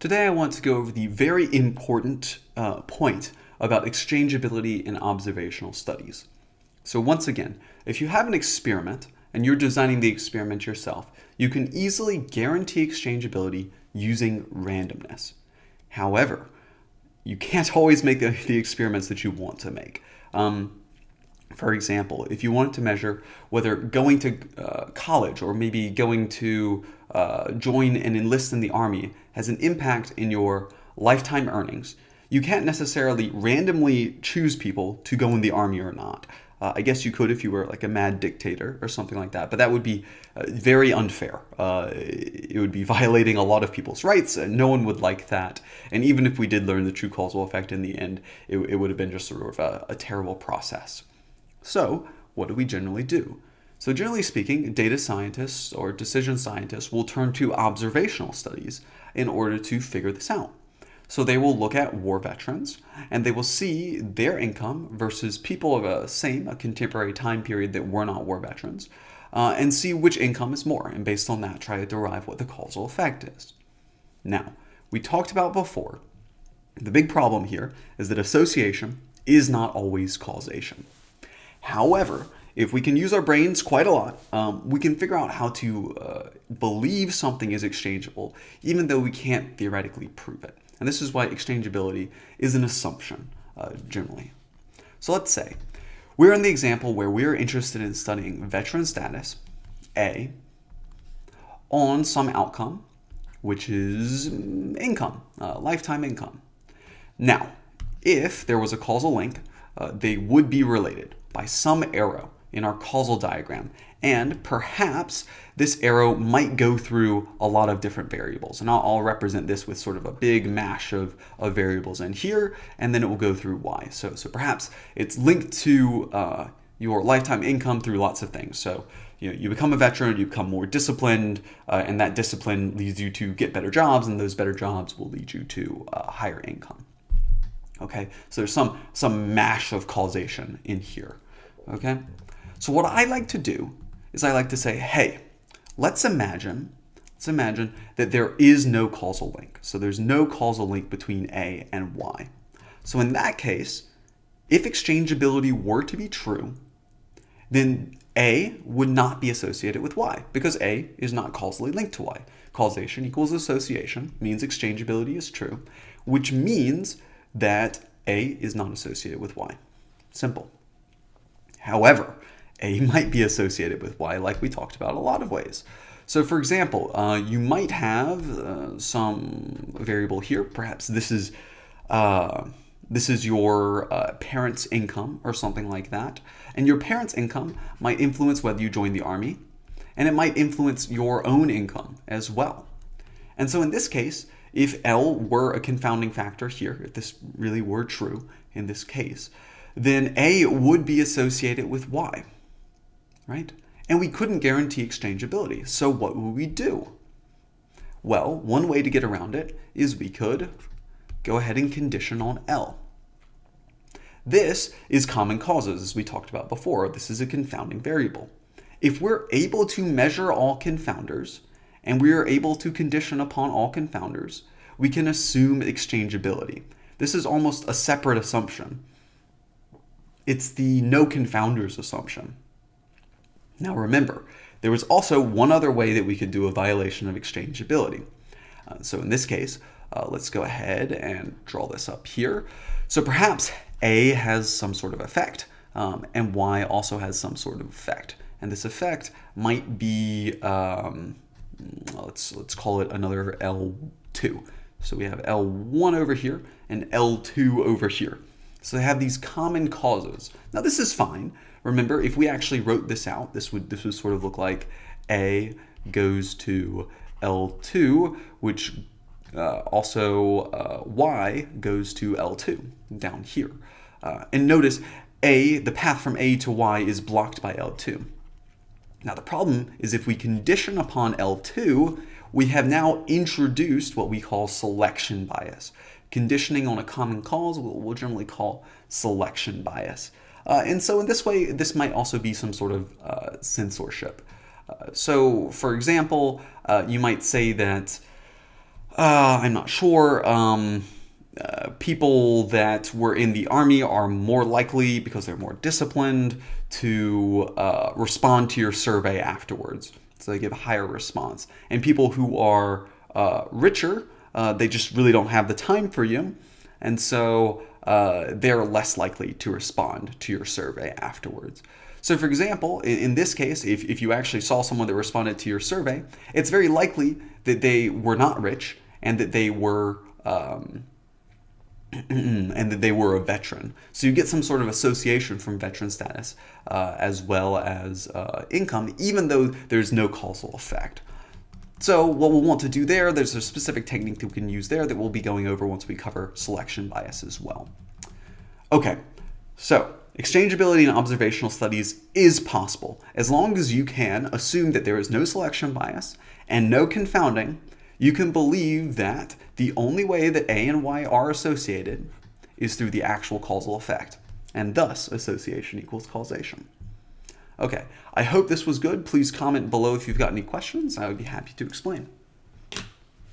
Today I want to go over the very important point about exchangeability in observational studies. So once again, if you have an experiment and you're designing the experiment yourself, you can easily guarantee exchangeability using randomness. However, you can't always make the experiments that you want to make. For example, if you wanted to measure whether going to college or maybe going to join and enlist in the army has an impact in your lifetime earnings, you can't necessarily randomly choose people to go in the army or not. I guess you could if you were like a mad dictator or something like that, but that would be very unfair. It would be violating a lot of people's rights, and no one would like that. And even if we did learn the true causal effect in the end, it would have been just sort of a terrible process. So, what do we generally do? So generally speaking, data scientists or decision scientists will turn to observational studies in order to figure this out. So they will look at war veterans and they will see their income versus people of a contemporary time period that were not war veterans and see which income is more, and based on that try to derive what the causal effect is. Now, we talked about before, the big problem here is that association is not always causation. However, if we can use our brains quite a lot, we can figure out how to believe something is exchangeable, even though we can't theoretically prove it. And this is why exchangeability is an assumption, generally. So let's say we're in the example where we're interested in studying veteran status, A, on some outcome, which is income, lifetime income. Now, if there was a causal link, they would be related by some arrow in our causal diagram, and perhaps this arrow might go through a lot of different variables, and I'll represent this with sort of a big mash of variables in here, and then it will go through Y. So perhaps it's linked to your lifetime income through lots of things. So you become a veteran, you become more disciplined, and that discipline leads you to get better jobs, and those better jobs will lead you to higher income. Okay, so there's some mash of causation in here. Okay, so what I like to do is I like to say, hey, let's imagine that there is no causal link. So there's no causal link between A and Y. So in that case, if exchangeability were to be true, then A would not be associated with Y because A is not causally linked to Y. Causation equals association means exchangeability is true, which means that A is not associated with Y. Simple. However, A might be associated with Y like we talked about a lot of ways. So for example, you might have some variable here. Perhaps this is your parents' income or something like that. And your parents' income might influence whether you join the army, and it might influence your own income as well. And so in this case, if L were a confounding factor here, if this really were true in this case, then A would be associated with Y, right? And we couldn't guarantee exchangeability, so what would we do? Well, one way to get around it is we could go ahead and condition on L. This is common causes, as we talked about before. This is a confounding variable. If we're able to measure all confounders, and we are able to condition upon all confounders, we can assume exchangeability. This is almost a separate assumption. It's the no confounders assumption. Now remember, there was also one other way that we could do a violation of exchangeability. So in this case, let's go ahead and draw this up here. So perhaps A has some sort of effect, and Y also has some sort of effect. And this effect might be, let's call it another L2. So we have L1 over here and L2 over here. So they have these common causes. Now this is fine. Remember, if we actually wrote this out, this would sort of look like A goes to L2, which also Y goes to L2 down here. And notice the path from A to Y is blocked by L2. Now the problem is if we condition upon L2, we have now introduced what we call selection bias. Conditioning on a common cause we'll generally call selection bias. And so in this way, this might also be some sort of censorship. So for example, you might say that I'm not sure. People that were in the army are more likely, because they're more disciplined, to respond to your survey afterwards. So they give a higher response. And people who are richer, they just really don't have the time for you. And so they're less likely to respond to your survey afterwards. So, for example, in this case, if you actually saw someone that responded to your survey, it's very likely that they were not rich and that they were and that they were a veteran. So you get some sort of association from veteran status as well as income, even though there's no causal effect. So what we'll want to do there's a specific technique that we can use there that we'll be going over once we cover selection bias as well. Okay, so exchangeability in observational studies is possible as long as you can assume that there is no selection bias and no confounding. You can believe that the only way that A and Y are associated is through the actual causal effect, and thus association equals causation. Okay, I hope this was good. Please comment below if you've got any questions. I would be happy to explain.